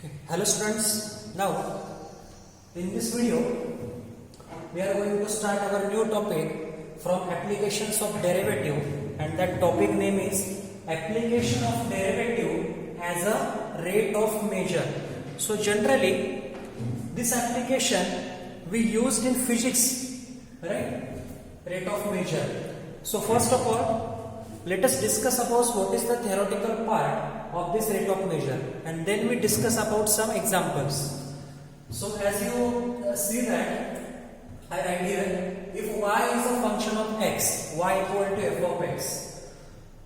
Okay. Hello students, now in this video we are going to start our new topic from applications of derivative, and that topic name is application of derivative as a rate of measure. So generally this application we used in physics, right? Rate of measure. So first of all, let us discuss about what is the theoretical part of this rate of measure, and then we discuss about some examples. So as you see that I write here, if y is a function of x, y equal to f of x,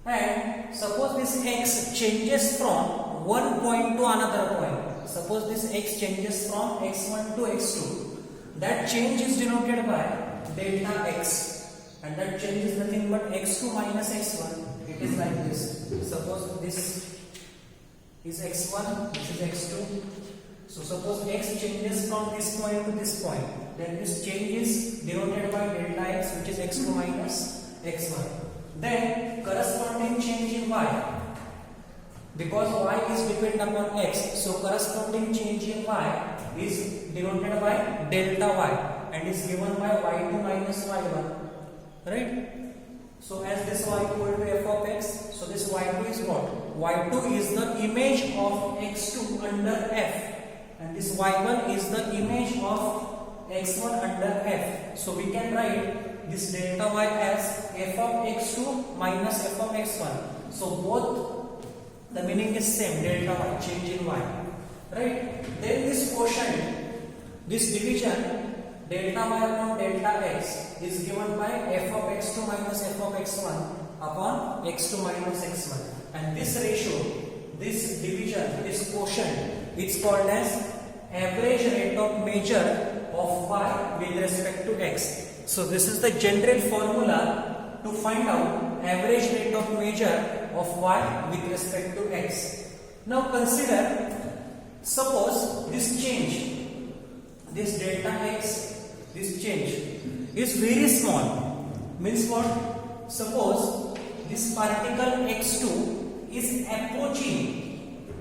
and suppose this x changes from one point to another point. Suppose this x changes from x1 to x2. That change is denoted by delta x, and that change is nothing but x2 minus x1. It is like this. Suppose this is x1, this is x2. So suppose x changes from this point to this point, then this change is denoted by delta x, which is x2 minus x1. Then corresponding change in y, because y is dependent upon x, so corresponding change in y is denoted by delta y and is given by y2 minus y1, right? So as this y equal to f of x, so this y2 is what? Y2 is the image of x2 under f, and this y1 is the image of x1 under f. So we can write this delta y as f of x2 minus f of x1. So both the meaning is same, delta y, change in y, right? Then this quotient, this division, delta y upon delta x is given by f of x2 minus f of x1 upon x2 minus x1, and this ratio, this division, this quotient is called as average rate of measure of y with respect to x. So this is the general formula to find out average rate of measure of y with respect to x. Now consider, suppose this change, this delta x, this change is very small. Means what? Suppose this particle x2 is approaching,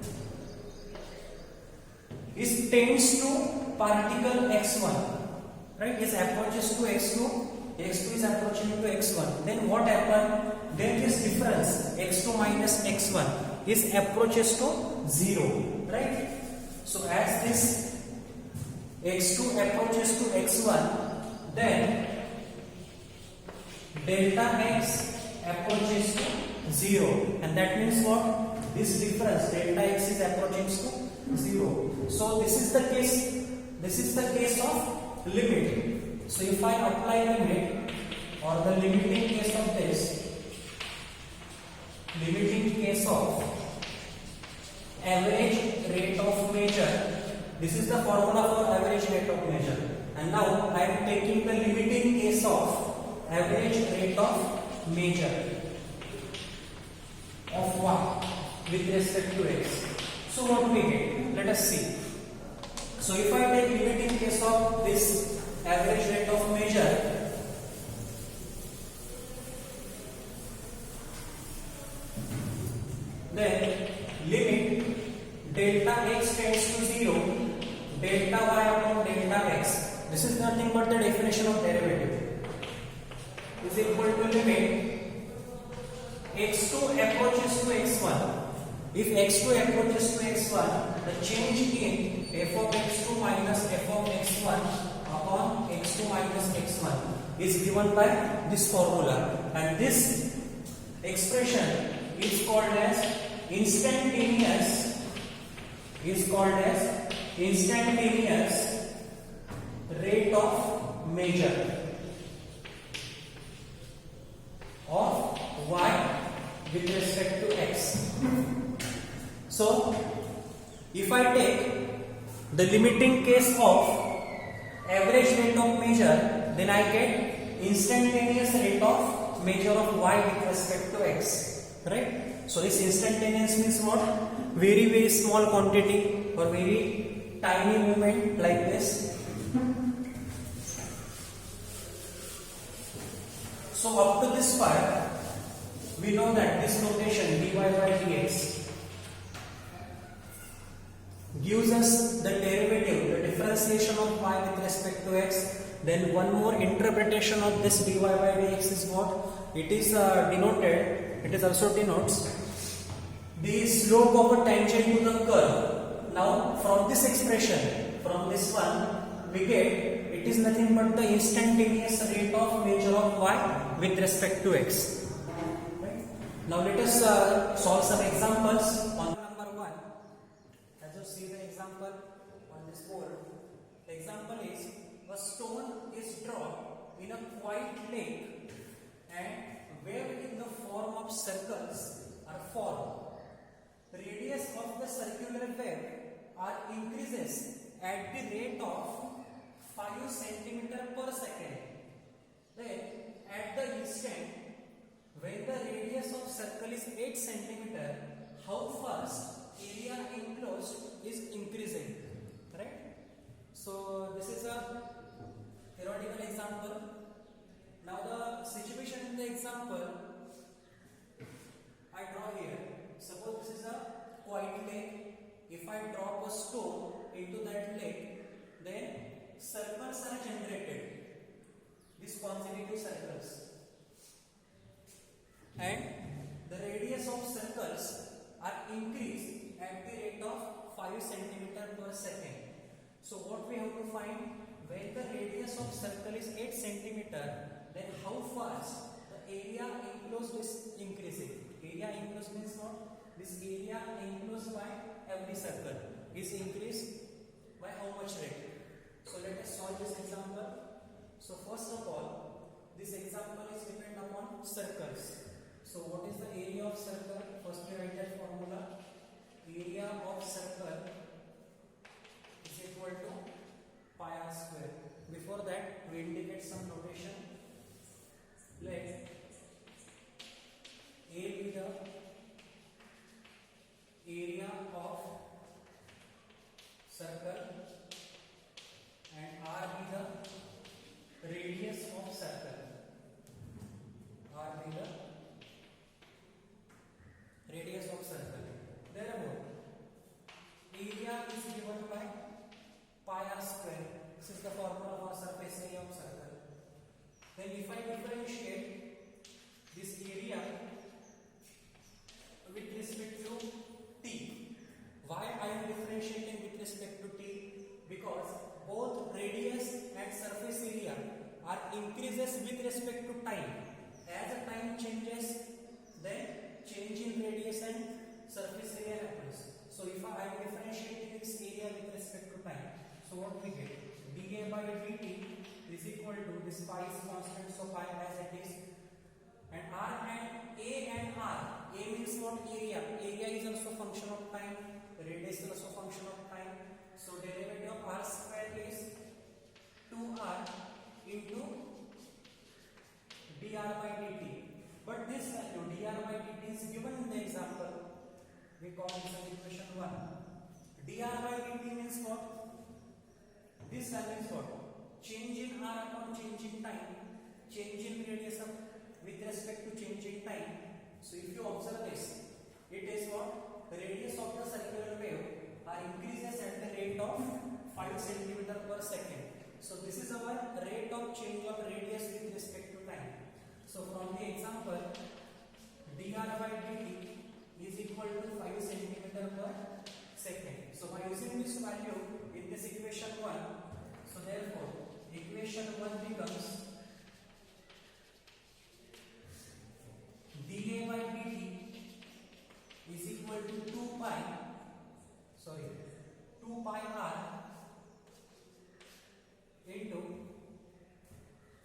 is tends to particle x1, right? Is approaches to x2, x2 is approaching to x1. Then what happened? Then this difference x2 minus x1 is approaches to 0, right? So as this x2 approaches to x1, then delta x approaches to 0, and that means what? This difference delta x is approaching to 0. So this is the case of limit. So if I apply limit, or the limiting case of this, limiting case of average rate of measure, this is the formula for average rate of measure, and now I am taking the limiting case of average rate of measure of y with respect to x. So what we get? Let us see. So if I take limiting case of this average rate of measure, then limit delta x tends to 0, delta y upon delta x, this is nothing but the definition of derivative, is equal to limit x2 approaches to x1. If x2 approaches to x1, the change in f of x2 minus f of x1 upon x2 minus x1 is given by this formula, and this expression is called as instantaneous, rate of measure of y with respect to x. So if I take the limiting case of average rate of measure, then I get instantaneous rate of measure of y with respect to x, right? So this instantaneous means what? Very small quantity or very tiny movement like this. So up to this part, we know that this notation dy by dx gives us the derivative, the differentiation of y with respect to x. Then one more interpretation of this dy by dx is what? It is denoted, it is also denotes the slope of a tangent to the curve. Now from this expression, from this one, we get it is nothing but the instantaneous rate of measure of y with respect to x. Right? Now let us solve some examples on number 1. Let's just see the example on this board. The example is a stone is dropped in a quiet lake and waves in the form of circles are formed. The radius of the circular wave are increases at the rate of 5 cm per second. Then at the instant when the radius of circle is 8 cm, how fast area enclosed is increasing, right? So this is a theoretical example. Now the situation in the example I draw here. Suppose this is a quiet lake. If I drop a stone into that lake, then circles are generated. These consecutive circles. And the radius of circles are increased at the rate of 5 cm per second. So what we have to find, when the radius of circle is 8 cm, then how fast the area enclosed is increasing. Area enclosed means what? This area enclosed by every circle is increased by how much rate? So let us solve this example. So first of all, this example is dependent upon circles. So what is the area of circle? First we write that formula. Area of circle is equal to pi r square. Before that we indicate some notation. Let A be the area of circle and r be the radius of circle. R be the radius of circle. Therefore, area is given by pi r square. This is the formula for surface area of circle. Then if I differentiate this area with respect to t. Why I am differentiating with respect to t? Because both radius and surface area are increases with respect to time. As the time changes, then change in radius and surface area happens. So if I am differentiating this area with respect to time, so what we get? dA by dt is equal to this pi is constant, so pi as it is. And r and a and r. A means what? Area. Area is also function of time. Radius is also function of time. So derivative of r square is 2r into dr by dt. But this value dr by dt is given in the example. We call this equation 1. dr by dt means what? This value is what? Change in r upon change in time. Change in radius of with respect to change in time. So if you observe this, it is what? The radius of the circular wave are increases at the rate of 5 cm per second. So this is our rate of change of radius with respect to time. So from the example, dr by dt is equal to 5 cm per second. So by using this value in this equation 1, so therefore equation 1 becomes dA by dt is equal to 2 pi r into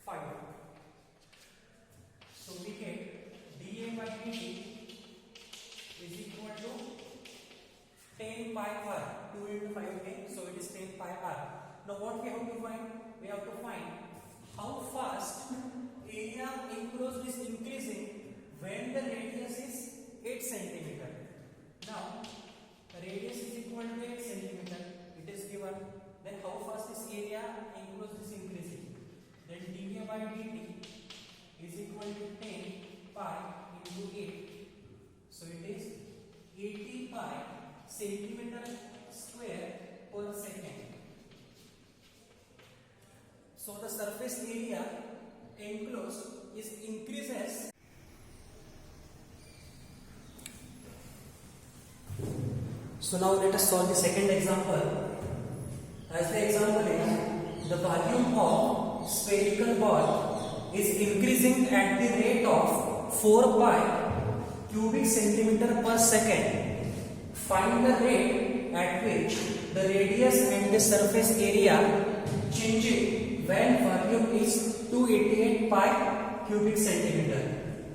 5. So we get dA by dt is equal to 10 pi r. 2 into 5 again, so it is 10 pi r. Now what we have to find? We have to find how fast area enclosed is increasing when the radius is 8 cm. Now radius is equal to 8 cm. It is given. Then how fast this area enclosed is increasing? Then dA by dt is equal to 10 pi into 8. So it is 80 pi centimeter square surface area enclosed is increases. So now let us solve the second example. As the example is, the volume of spherical ball is increasing at the rate of 4 pi cubic centimeter per second. Find the rate at which the radius and the surface area changing when volume is 288 pi cubic centimeter.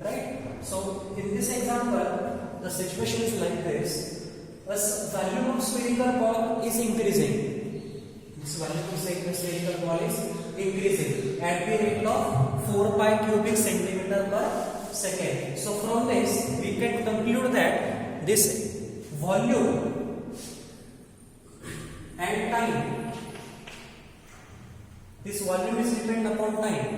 Right? So in this example, the situation is like this. The volume of spherical ball is increasing. This volume of spherical ball is increasing at the rate of 4 pi cubic centimeter per second. So from this we can conclude that this volume and time, this volume is dependent upon time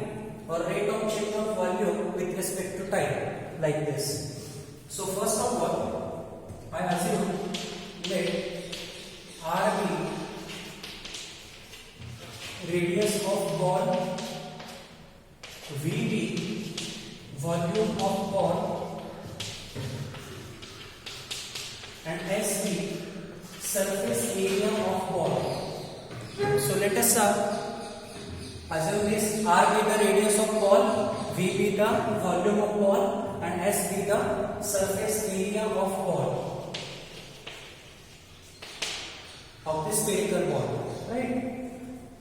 or rate of change of volume with respect to time, like this. So first of all, I assume let R be radius of ball, V be volume of ball, and S be surface area of ball. So let us assume this R be the radius of ball, V be the volume of ball, and S be the surface area of ball of the spherical ball, right?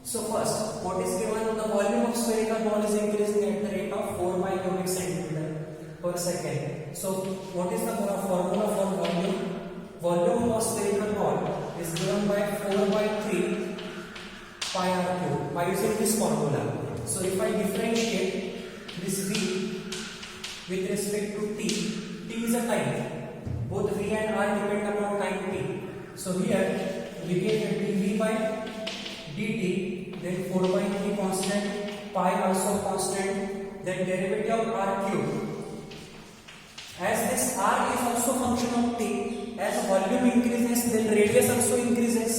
So first, what is given? The volume of spherical ball is increasing at the rate of 4 pi cubic centimeter per second. So what is the formula for volume? Volume of spherical ball is given by 4 by 3 pi r cube by using this formula. So if I differentiate this V with respect to t is a time. Both V and R depend upon time t. So here we get dV by dt, then 4 by 3 constant, pi also constant, then derivative of r cube. As this r is also function of t, as volume increases, then radius also increases.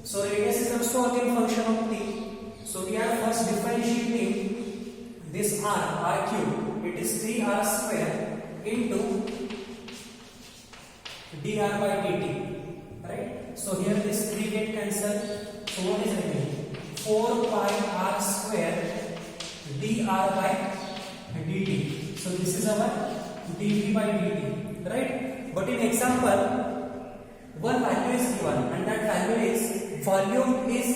So radius is also again function of t. So we are first differentiating this r cube. It is 3r square into dr by dt. Right? So here this 3 get cancelled. So what is remaining? 4 pi r square dr by dt. So this is our dv by dt. Right? But in example, one value is given and that value is volume is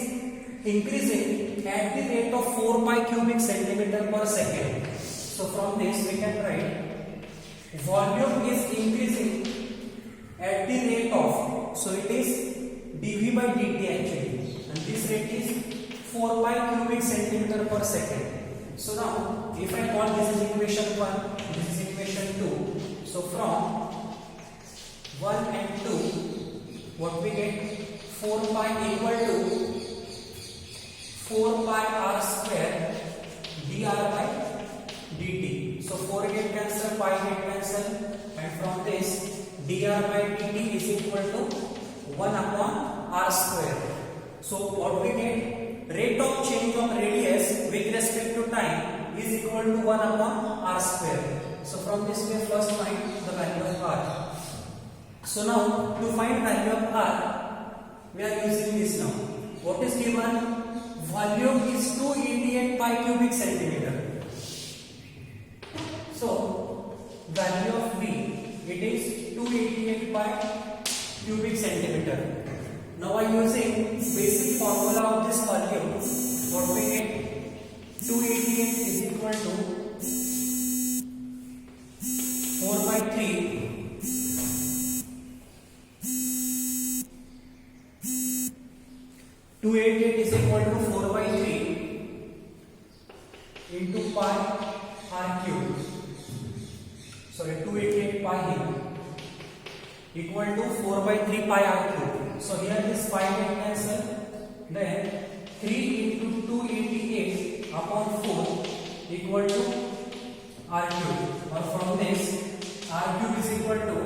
increasing at the rate of 4 pi cubic centimeter per second. So from this we can write volume is increasing at the rate of, so it is dv by dt actually, and this rate is 4 pi cubic centimeter per second. So now if I call this is equation 1, this is equation 2. So from 1 and 2, what we get? 4 pi equal to 4 pi r square dr by dt. So 4 get cancelled, pi get cancelled, and from this dr by dt is equal to 1 upon r square. So what we get? Rate of change of radius with respect to time is equal to 1 upon r square. So from this we first find the value of r. So now to find value of r, we are using this now. What is given? Volume is 288 pi cubic centimeter. So value of V, it is 288 pi cubic centimeter. Now I using basic formula of this volume, what we get? 288 is equal to 4 by 3 288 is equal to 4 by 3 into pi r cube. Sorry, 288 pi here equal to 4 by 3 pi r cube. So here this pi get cancelled. Then 3 into 288 upon 4 equal to r cube. Or from this, r cube is equal to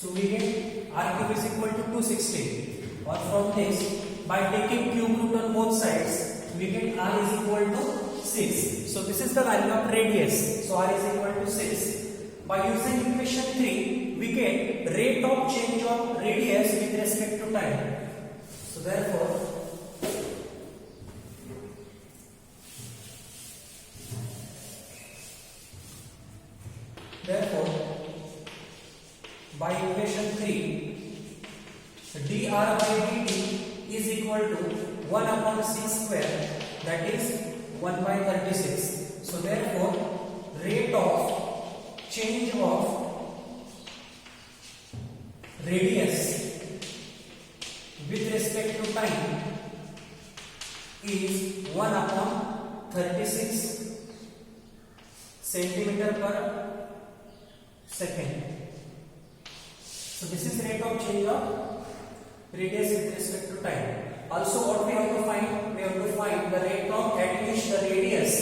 So we get r cube is equal to 260. Or from this, by taking cube root on both sides, we get r is equal to 6. So this is the value of radius. So r is equal to 6. By using equation 3, we get rate of change of radius with respect to time. So therefore, by equation 3, dr by dt is equal to 1 upon 6 square, that is 1 by 36. So therefore, rate of change of radius with respect to time is 1 upon 36 centimeter per second. So this is rate of change of radius with respect to time. Also, what we have to find? We have to find the rate of at least the radius.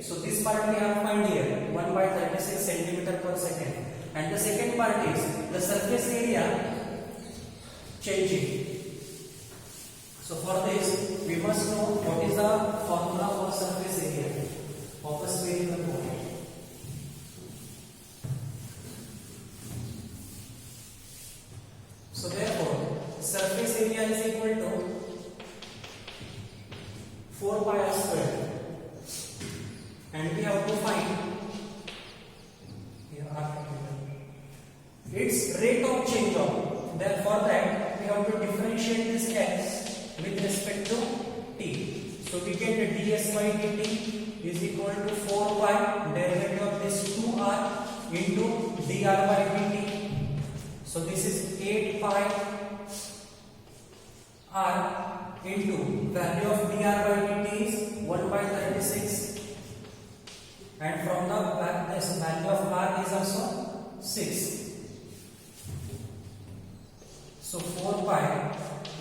So this part we have to find here, 1 by 36 centimeter per second. And the second part is the surface area changing. So for this, we must know what is the formula for surface area of a spherical body. So therefore, surface area is equal to 4 pi r square, and we have to find here its rate of change of. Therefore, that we have to differentiate this x with respect to t. So we get the ds by dt is equal to 4 pi derivative of this 2r into dr by dt. So this is 8 pi r into value of dr by dt is 1 by 36, and from the this value of r is also 6. So 4 pi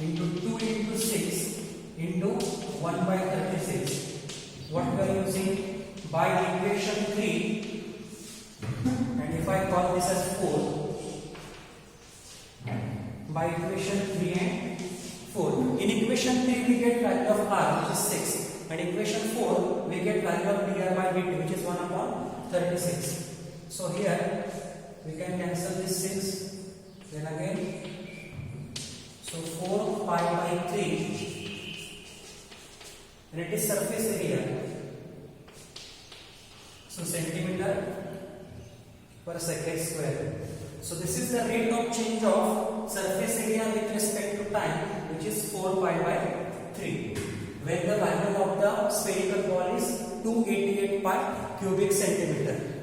into 2 into 6 into 1 by 36. What we are using? By equation 3, and if I call this as 4, by equation 3 and 4. In equation 3 we get value of r, which is 6, and equation 4 we get value of dr by dt, which is 1 upon 36. So here we can cancel this 6, then again, so 4 pi by 3, and it is surface area, so centimeter per second square. So this is the rate of change of surface area with respect to time, which is 4 pi by 3, when the value of the spherical ball is 288 pi cubic centimeter.